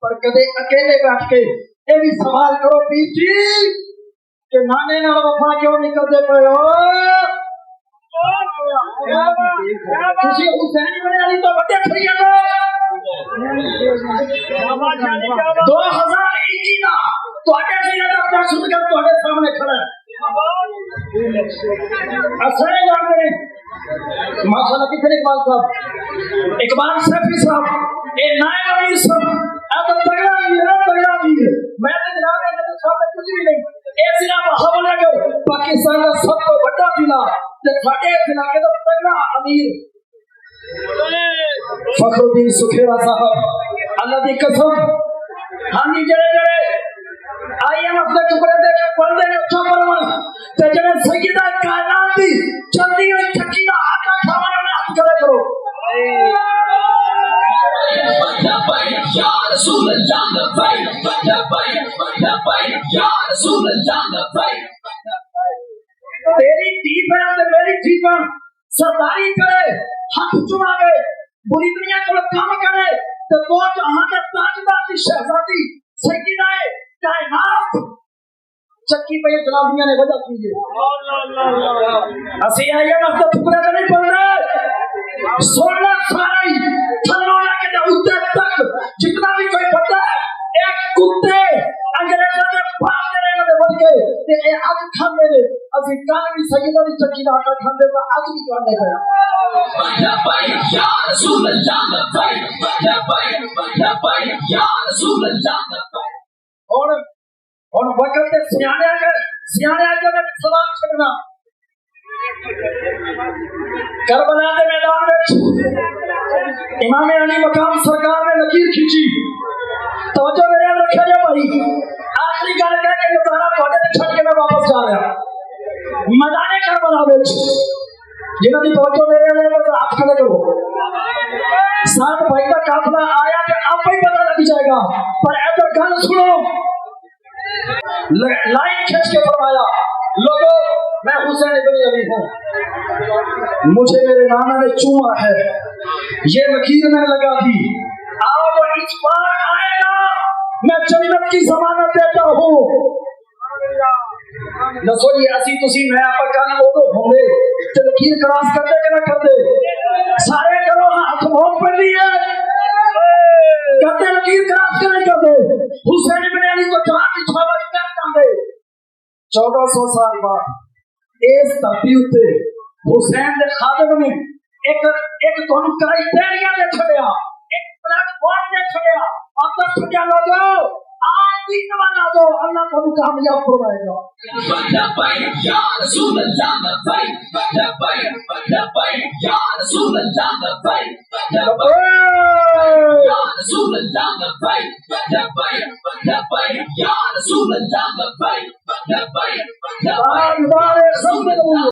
پر کدے اکیلے بیٹھ کے یہ بھی سوال کرو پیر جی کہ نانے نال وفا کیوں نکلتے پے ہو؟ تسی حسین بن علی تو بڑے کھڑی ہو 2021 دا تواڈے سینے دا اپنا سن کر تواڈے سامنے کھڑا ہے اثر جانتے ہیں ماشاءاللہ کتنے اقبال صاحب اقبال سیفی صاحب اے نائب امیر صاحب اب تگڑا امیر میں تو جناب نے صاحب کچھ بھی نہیں اے ضلع بہاول نگر پاکستان کا سب تو بڑا ضلع تے تھاڈے ضلع کے تو تگڑا امیر فخر الدین سکھیرا صاحب اللہ دی قسم ہاں جی جڑے آئی ایم ایف دے ٹکڑے دے پردے نے اٹھا پرون تے جڑے سیدہ کائنات دی چلدی ہوئی چکی دا آٹا کھاون نے ہاتھ کھڑے کرو یا رسول اللہ یا رسول اللہ تیری دھی بہن تے میری دھی بہن سرداری کرے ہاتھ چماوے بری دنیا کو کام کرے تے وہ جہاں دے تاجدار دی شہزادی سیدہ کائنات چکی پہ جنابیاں نے وجہ کیجئے اسی آئی ایم ایف ٹکڑے میں نہیں پڑھ رہے سونا ساری تھنوں لگے دے اتنے تک جتنا بھی کوئی پڑھتا ہے ایک کتے انگریزوں نے پاس دے رہے ہیں بڑھ کے تے اے آج کھانے دے اسی کان بھی سیدہ دی چکی دا آٹا کھانے دے آج بھی کھانے گیا یا رسول اللہ یا رسول اللہ اور وقت تے سیانے آگے میں سوال چھڑنا کربلا دے میدان میں امام علی مقام سرکار نے لکیر کھینچی توجہ میرے اندر رکھا جائے بھائی آخری گل کہہ کے گزارا تھوڑے تے چھڑ کے میں واپس جا رہا میدان کربلا وچ جنہاں دی توجہ میرے اندر ہاتھ کھڑے کرو سات بھائی کا قافلہ آیا کہ آپ ہی پتہ لگ جائے گا پر ادھر گل سنو لائن کھینچ کے فرمایا لوگوں میں حسین بن علی ہوں مجھے میرے نانا نے چوما ہے یہ لکیر میں لگا دی آؤ اس بار آئے گا میں جنت کی ضمانت دیتا ہوں دسو جی اسی تسی میں آپ کا وہ ہوں گے تو لکیر کراس کرتے کہ نہ کرتے سارے کرو ہاتھ موت پڑ رہی ہے کرتے لکیر کراس کرنے کرتے حسین بن علی کو جواب کی چھوڑا کرتا دے 1400 سال بعد اس دھرتی تے حسین دے خادم نے ایک تھانوں کرائٹیریا دے چھڑیا ایک پلیٹ فارم دے چھڑیا اپنا چھڑیا لوگو آج بھی نوانا دو اللہ کو کامیاب فرمائے گا یا رسول اللہ یا رسول اللہ یا رسول اللہ یا رسول اللہ